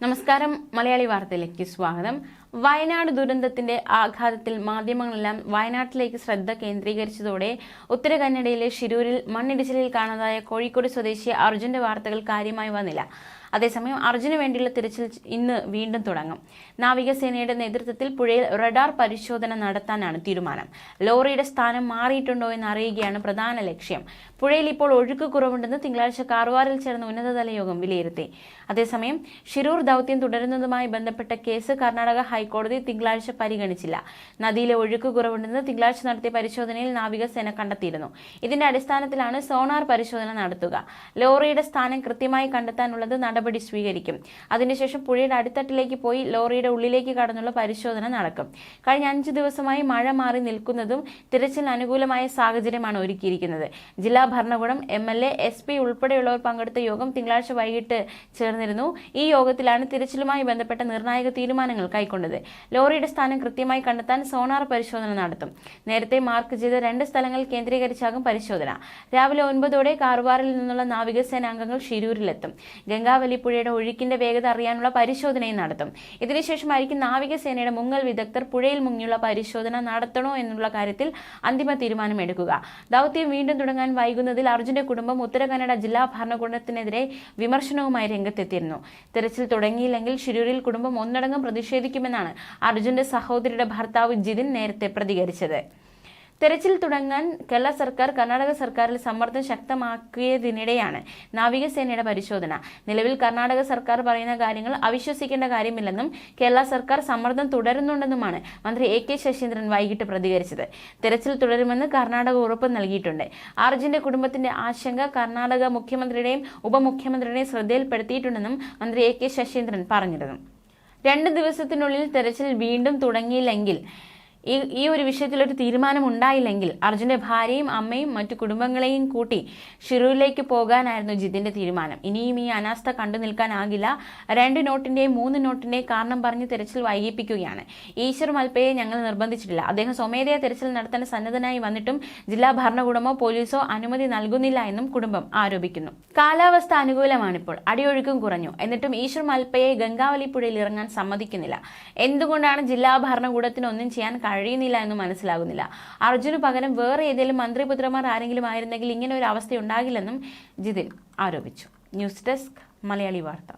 നമസ്കാരം. മലയാളി വാർത്തയിലേക്ക് സ്വാഗതം. വയനാട് ദുരന്തത്തിന്റെ ആഘാതത്തിൽ മാധ്യമങ്ങളെല്ലാം വയനാട്ടിലേക്ക് ശ്രദ്ധ കേന്ദ്രീകരിച്ചതോടെ ഉത്തര കന്നഡയിലെ ഷിരൂരിൽ മണ്ണിടിച്ചിലിൽ കാണാതായ കോഴിക്കോട് സ്വദേശി അർജുന്റെ വാർത്തകൾ കാര്യമായി വന്നില്ല. അതേസമയം അർജുന് വേണ്ടിയുള്ള തിരച്ചിൽ ഇന്ന് വീണ്ടും തുടങ്ങും. നാവികസേനയുടെ നേതൃത്വത്തിൽ പുഴയിൽ റഡാർ പരിശോധന നടത്താനാണ് തീരുമാനം. ലോറിയുടെ സ്ഥാനം മാറിയിട്ടുണ്ടോ എന്ന് അറിയുകയാണ് പ്രധാന ലക്ഷ്യം. പുഴയിൽ ഇപ്പോൾ ഒഴുക്ക് കുറവുണ്ടെന്ന് തിങ്കളാഴ്ച കാർവാറിൽ ചേർന്ന ഉന്നതതല യോഗം വിലയിരുത്തി. അതേസമയം ഷിരൂർ ദൌത്യം തുടരുന്നതുമായി ബന്ധപ്പെട്ട കേസ് കർണാടക ഹൈക്കോടതി തിങ്കളാഴ്ച പരിഗണിച്ചില്ല. നദിയിലെ ഒഴുക്ക് കുറവുണ്ടെന്ന് തിങ്കളാഴ്ച നടത്തിയ പരിശോധനയിൽ നാവികസേന കണ്ടെത്തിയിരുന്നു. ഇതിന്റെ അടിസ്ഥാനത്തിലാണ് സോണാർ പരിശോധന നടത്തുക. ലോറിയുടെ സ്ഥാനം കൃത്യമായി കണ്ടെത്താനുള്ളത് നടപടി സ്വീകരിക്കും. അതിനുശേഷം പുഴയുടെ അടിത്തട്ടിലേക്ക് പോയി ലോറിയുടെ ഉള്ളിലേക്ക് കടന്നുള്ള പരിശോധന നടക്കും. കഴിഞ്ഞ 5 ദിവസമായി മഴ മാറി നിൽക്കുന്നതും തിരച്ചിലിന് അനുകൂലമായ സാഹചര്യമാണ് ഒരുക്കിയിരിക്കുന്നത്. ജില്ലാ ഭരണകൂടം, MLA, SP ഉൾപ്പെടെയുള്ളവർ പങ്കെടുത്ത യോഗം തിങ്കളാഴ്ച വൈകിട്ട് ചേർന്നിരുന്നു. ഈ യോഗത്തിലാണ് തിരച്ചിലുമായി ബന്ധപ്പെട്ട നിർണായക തീരുമാനങ്ങൾ കൈക്കൊണ്ടത്. ലോറിയുടെ സ്ഥാനം കൃത്യമായി കണ്ടെത്താൻ സോണാർ പരിശോധന നടത്തും. നേരത്തെ മാർക്ക് ചെയ്ത 2 സ്ഥലങ്ങൾ കേന്ദ്രീകരിച്ചാകും പരിശോധന. രാവിലെ 9ഓടെ കാർവാറിൽ നിന്നുള്ള നാവികസേന അംഗങ്ങൾ ഷിരൂരിലെത്തും. ഗംഗാവലി പുഴയുടെ ഒഴുക്കിന്റെ വേഗത അറിയാനുള്ള പരിശോധനയും നടത്തും. ഇതിനുശേഷമായിരിക്കും നാവികസേനയുടെ മുങ്ങൽ വിദഗ്ധർ പുഴയിൽ മുങ്ങിയുള്ള പരിശോധന നടത്തണോ എന്നുള്ള കാര്യത്തിൽ അന്തിമ തീരുമാനമെടുക്കുക. ദൌത്യം വീണ്ടും തുടങ്ങാൻ വൈകുന്നതിൽ അർജുന്റെ കുടുംബം ഉത്തര കന്നഡ ജില്ലാ ഭരണകൂടത്തിനെതിരെ വിമർശനവുമായി രംഗത്തെത്തിയിരുന്നു. തിരച്ചിൽ തുടങ്ങിയില്ലെങ്കിൽ ഷിരൂരിൽ കുടുംബം ഒന്നടങ്കം പ്രതിഷേധിക്കുമെന്നാണ് അർജുന്റെ സഹോദരിയുടെ ഭർത്താവ് ജിതിൻ നേരത്തെ പ്രതികരിച്ചത്. തെരച്ചിൽ തുടങ്ങാൻ കേരള സർക്കാർ കർണാടക സർക്കാരിൽ സമ്മർദ്ദം ശക്തമാക്കിയതിനിടെയാണ് നാവികസേനയുടെ പരിശോധന. നിലവിൽ കർണാടക സർക്കാർ പറയുന്ന കാര്യങ്ങൾ അവിശ്വസിക്കേണ്ട കാര്യമില്ലെന്നും കേരള സർക്കാർ സമ്മർദ്ദം തുടരുന്നുണ്ടെന്നുമാണ് മന്ത്രി AK ശശീന്ദ്രൻ വൈകിട്ട് പ്രതികരിച്ചത്. തെരച്ചിൽ തുടരുമെന്ന് കർണാടക ഉറപ്പ് നൽകിയിട്ടുണ്ട്. അർജുന്റെ കുടുംബത്തിന്റെ ആശങ്ക കർണാടക മുഖ്യമന്ത്രിയുടെയും ഉപമുഖ്യമന്ത്രിയുടെയും ശ്രദ്ധയിൽപ്പെടുത്തിയിട്ടുണ്ടെന്നും മന്ത്രി AK ശശീന്ദ്രൻ പറഞ്ഞിരുന്നു. 2 ദിവസത്തിനുള്ളിൽ തെരച്ചിൽ വീണ്ടും തുടങ്ങിയില്ലെങ്കിൽ ഈ ഒരു വിഷയത്തിൽ ഒരു തീരുമാനം ഉണ്ടായില്ലെങ്കിൽ അർജുന്റെ ഭാര്യയും അമ്മയും മറ്റു കുടുംബങ്ങളെയും കൂട്ടി ഷിരൂരിലേക്ക് പോകാനായിരുന്നു ജിതിന്റെ തീരുമാനം. ഇനിയും ഈ അനാസ്ഥ കണ്ടു നിൽക്കാനാകില്ല. 2 നോട്ടിന്റെയും 3 നോട്ടിന്റെയും കാരണം പറഞ്ഞ് തെരച്ചിൽ വൈകിപ്പിക്കുകയാണ്. ഈശ്വർ മൽപ്പയെ ഞങ്ങൾ നിർബന്ധിച്ചിട്ടില്ല. അദ്ദേഹം സ്വമേധയാ തെരച്ചിൽ നടത്താൻ സന്നദ്ധനായി വന്നിട്ടും ജില്ലാ ഭരണകൂടമോ പോലീസോ അനുമതി നൽകുന്നില്ല എന്നും കുടുംബം ആരോപിക്കുന്നു. കാലാവസ്ഥ അനുകൂലമാണിപ്പോൾ. അടിയൊഴുക്കും കുറഞ്ഞു. എന്നിട്ടും ഈശ്വർ മൽപ്പയെ ഗംഗാവലി പുഴയിൽ ഇറങ്ങാൻ സമ്മതിക്കുന്നില്ല. എന്തുകൊണ്ടാണ് ജില്ലാ ഭരണകൂടത്തിന് ഒന്നും ചെയ്യാൻ കഴിയുന്നില്ല എന്ന് മനസ്സിലാകുന്നില്ല. അർജുന് പകരം വേറെ ഏതെങ്കിലും മന്ത്രിപുത്രന്മാർ ആരെങ്കിലും ആയിരുന്നെങ്കിൽ ഇങ്ങനെ ഒരു അവസ്ഥ ഉണ്ടാകില്ലെന്നും ജിതിൻ ആരോപിച്ചു. ന്യൂസ് ഡെസ്ക്, മലയാളി വാർത്ത.